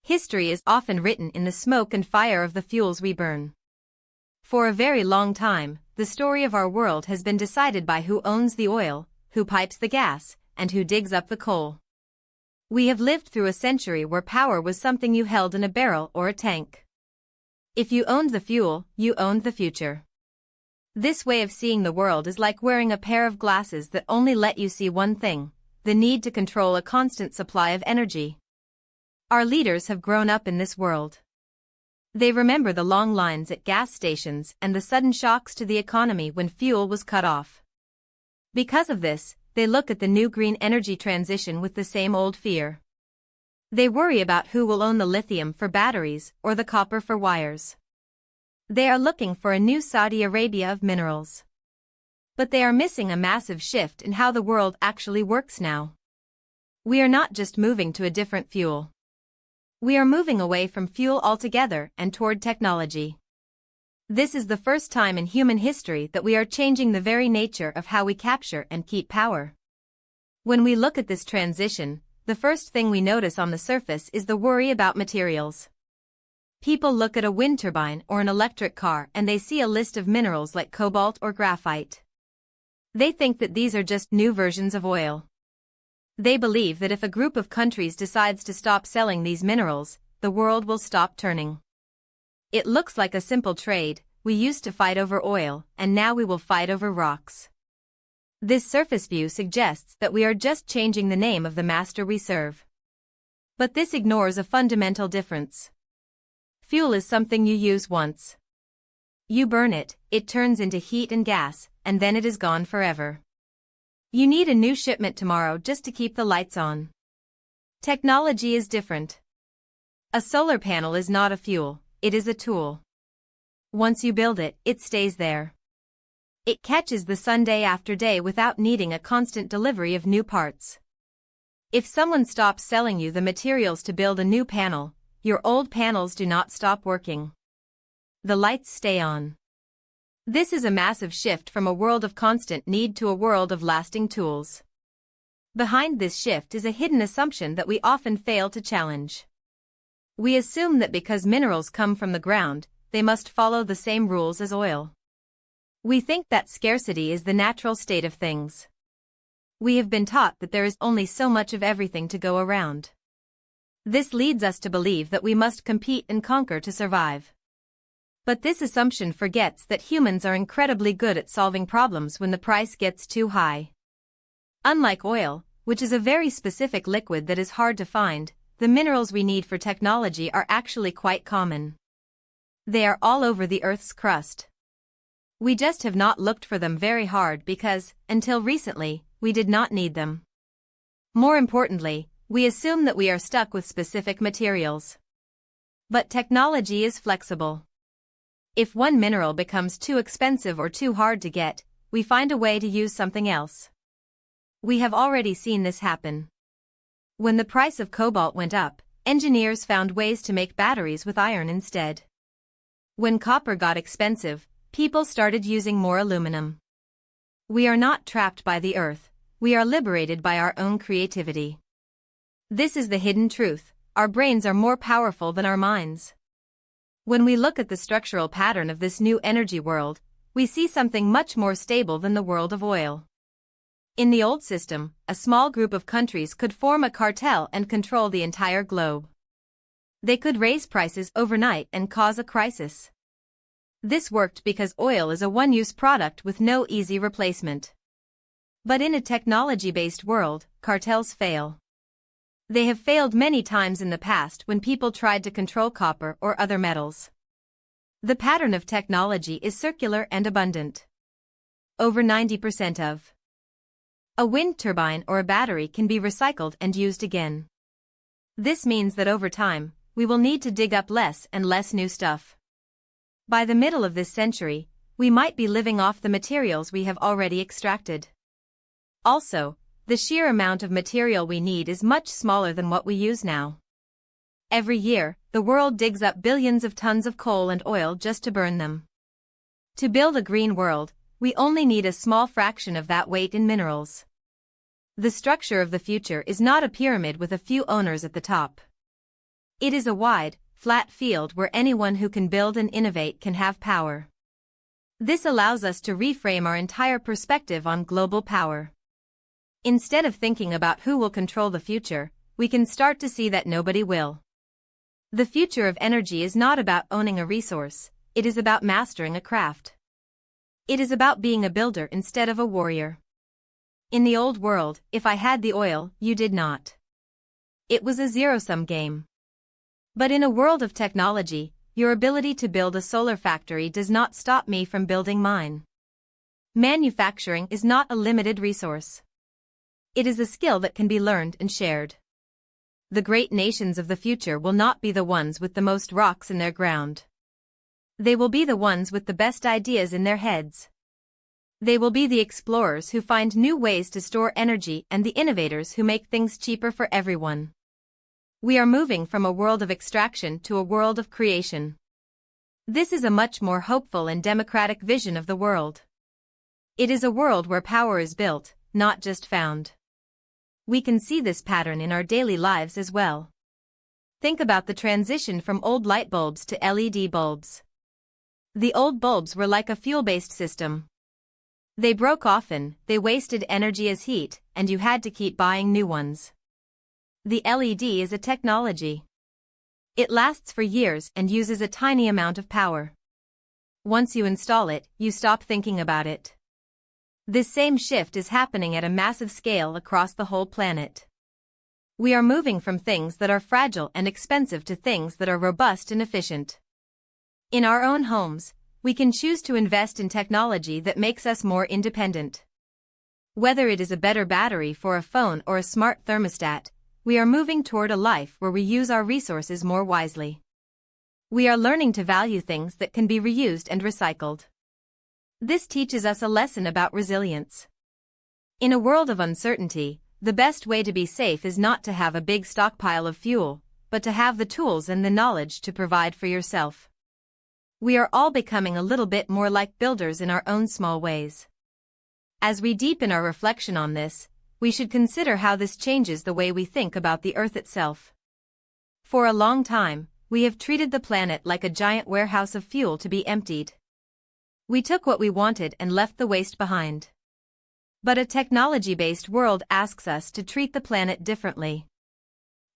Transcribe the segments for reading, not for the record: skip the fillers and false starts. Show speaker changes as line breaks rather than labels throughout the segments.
History is often written in the smoke and fire of the fuels we burn. For a very long time, the story of our world has been decided by who owns the oil, who pipes the gas, and who digs up the coal. We have lived through a century where power was something you held in a barrel or a tank. If you owned the fuel, you owned the future. This way of seeing the world is like wearing a pair of glasses that only let you see one thing: the need to control a constant supply of energy. Our leaders have grown up in this world. They remember the long lines at gas stations and the sudden shocks to the economy when fuel was cut off. Because of this, they look at the new green energy transition with the same old fear. They worry about who will own the lithium for batteries or the copper for wires. They are looking for a new Saudi Arabia of minerals. But they are missing a massive shift in how the world actually works now. We are not just moving to a different fuel. We are moving away from fuel altogether and toward technology. This is the first time in human history that we are changing the very nature of how we capture and keep power. When we look at this transition, the first thing we notice on the surface is the worry about materials. People look at a wind turbine or an electric car and they see a list of minerals like cobalt or graphite. They think that these are just new versions of oil. They believe that if a group of countries decides to stop selling these minerals, the world will stop turning. It looks like a simple trade: we used to fight over oil, and now we will fight over rocks. This surface view suggests that we are just changing the name of the master we serve. But this ignores a fundamental difference. Fuel is something you use once. You burn it, it turns into heat and gas, and then it is gone forever. You need a new shipment tomorrow just to keep the lights on. Technology is different. A solar panel is not a fuel, it is a tool. Once you build it, it stays there. It catches the sun day after day without needing a constant delivery of new parts. If someone stops selling you the materials to build a new panel, your old panels do not stop working. The lights stay on. This is a massive shift from a world of constant need to a world of lasting tools. Behind this shift is a hidden assumption that we often fail to challenge. We assume that because minerals come from the ground, they must follow the same rules as oil. We think that scarcity is the natural state of things. We have been taught that there is only so much of everything to go around. This leads us to believe that we must compete and conquer to survive. But this assumption forgets that humans are incredibly good at solving problems when the price gets too high. Unlike oil, which is a very specific liquid that is hard to find, the minerals we need for technology are actually quite common. They are all over the Earth's crust. We just have not looked for them very hard because, until recently, we did not need them. More importantly, we assume that we are stuck with specific materials. But technology is flexible. If one mineral becomes too expensive or too hard to get, we find a way to use something else. We have already seen this happen. When the price of cobalt went up, engineers found ways to make batteries with iron instead. When copper got expensive, people started using more aluminum. We are not trapped by the earth, we are liberated by our own creativity. This is the hidden truth: our brains are more powerful than our minds. When we look at the structural pattern of this new energy world, we see something much more stable than the world of oil. In the old system, a small group of countries could form a cartel and control the entire globe. They could raise prices overnight and cause a crisis. This worked because oil is a one-use product with no easy replacement. But in a technology-based world, cartels fail. They have failed many times in the past when people tried to control copper or other metals. The pattern of technology is circular and abundant. Over 90% of a wind turbine or a battery can be recycled and used again. This means that over time, we will need to dig up less and less new stuff. By the middle of this century, we might be living off the materials we have already extracted. Also, the sheer amount of material we need is much smaller than what we use now. Every year, the world digs up billions of tons of coal and oil just to burn them. To build a green world, we only need a small fraction of that weight in minerals. The structure of the future is not a pyramid with a few owners at the top. It is a wide, flat field where anyone who can build and innovate can have power. This allows us to reframe our entire perspective on global power. Instead of thinking about who will control the future, we can start to see that nobody will. The future of energy is not about owning a resource, it is about mastering a craft. It is about being a builder instead of a warrior. In the old world, if I had the oil, you did not. It was a zero-sum game. But in a world of technology, your ability to build a solar factory does not stop me from building mine. Manufacturing is not a limited resource. It is a skill that can be learned and shared. The great nations of the future will not be the ones with the most rocks in their ground. They will be the ones with the best ideas in their heads. They will be the explorers who find new ways to store energy and the innovators who make things cheaper for everyone. We are moving from a world of extraction to a world of creation. This is a much more hopeful and democratic vision of the world. It is a world where power is built, not just found. We can see this pattern in our daily lives as well. Think about the transition from old light bulbs to LED bulbs. The old bulbs were like a fuel-based system. They broke often, they wasted energy as heat, and you had to keep buying new ones. The LED is a technology. It lasts for years and uses a tiny amount of power. Once you install it, you stop thinking about it. This same shift is happening at a massive scale across the whole planet. We are moving from things that are fragile and expensive to things that are robust and efficient. In our own homes, we can choose to invest in technology that makes us more independent. Whether it is a better battery for a phone or a smart thermostat, we are moving toward a life where we use our resources more wisely. We are learning to value things that can be reused and recycled. This teaches us a lesson about resilience. In a world of uncertainty, the best way to be safe is not to have a big stockpile of fuel, but to have the tools and the knowledge to provide for yourself. We are all becoming a little bit more like builders in our own small ways. As we deepen our reflection on this, we should consider how this changes the way we think about the Earth itself. For a long time, we have treated the planet like a giant warehouse of fuel to be emptied. We took what we wanted and left the waste behind. But a technology-based world asks us to treat the planet differently.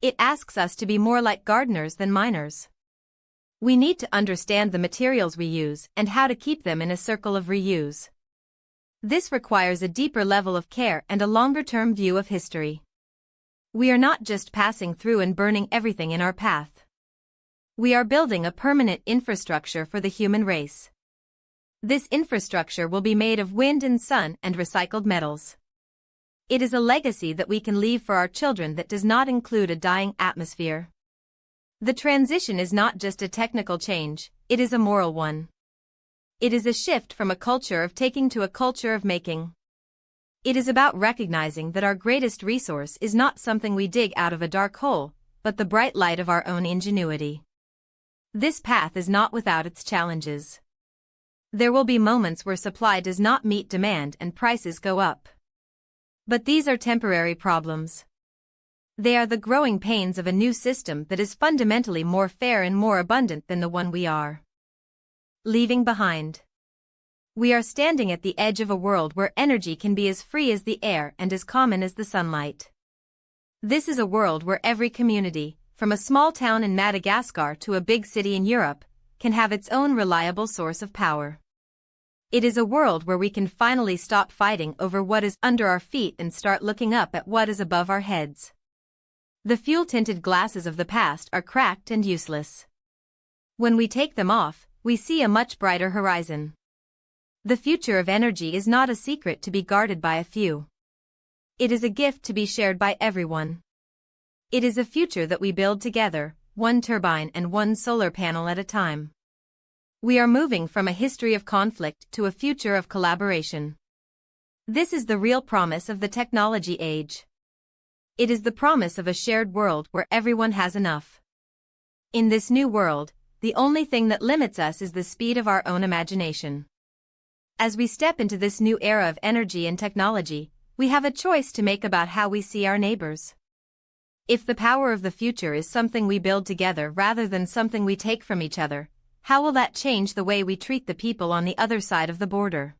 It asks us to be more like gardeners than miners. We need to understand the materials we use and how to keep them in a circle of reuse. This requires a deeper level of care and a longer-term view of history. We are not just passing through and burning everything in our path. We are building a permanent infrastructure for the human race. This infrastructure will be made of wind and sun and recycled metals. It is a legacy that we can leave for our children that does not include a dying atmosphere. The transition is not just a technical change, it is a moral one. It is a shift from a culture of taking to a culture of making. It is about recognizing that our greatest resource is not something we dig out of a dark hole, but the bright light of our own ingenuity. This path is not without its challenges. There will be moments where supply does not meet demand and prices go up. But these are temporary problems. They are the growing pains of a new system that is fundamentally more fair and more abundant than the one we are leaving behind. We are standing at the edge of a world where energy can be as free as the air and as common as the sunlight. This is a world where every community, from a small town in Madagascar to a big city in Europe, can have its own reliable source of power. It is a world where we can finally stop fighting over what is under our feet and start looking up at what is above our heads. The fuel-tinted glasses of the past are cracked and useless. When we take them off, we see a much brighter horizon. The future of energy is not a secret to be guarded by a few. It is a gift to be shared by everyone. It is a future that we build together, one turbine and one solar panel at a time. We are moving from a history of conflict to a future of collaboration. This is the real promise of the technology age. It is the promise of a shared world where everyone has enough. In this new world, the only thing that limits us is the speed of our own imagination. As we step into this new era of energy and technology, we have a choice to make about how we see our neighbors. If the power of the future is something we build together rather than something we take from each other, how will that change the way we treat the people on the other side of the border?